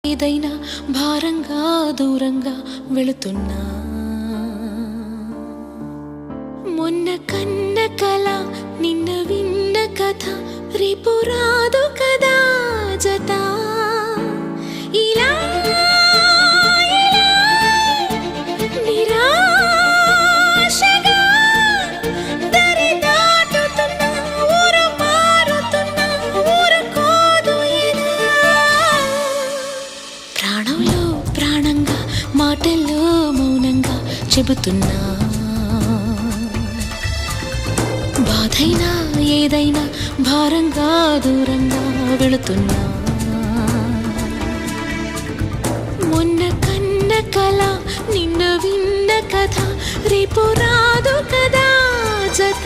ఏదైనా భారంగా దూరంగా వెళుతున్నా మొన్న కన్న కల నిన్న విన్న కథ రేపు రాదు కదా జత ఇలా నిరాశగా దరి దాటుతున్నా ఊరు మారుతున్నా ఊరుకోదు ఇలా ప్రాణంలో ప్రాణంగా మాటల్లో మౌనంగా చెబుతున్నా బాధైనా ఏదైనా భారంగా దూరంగా వెళుతున్నా మొన్న కన్న కల నిన్న విన్న కథ రేపు రాదు కదా జత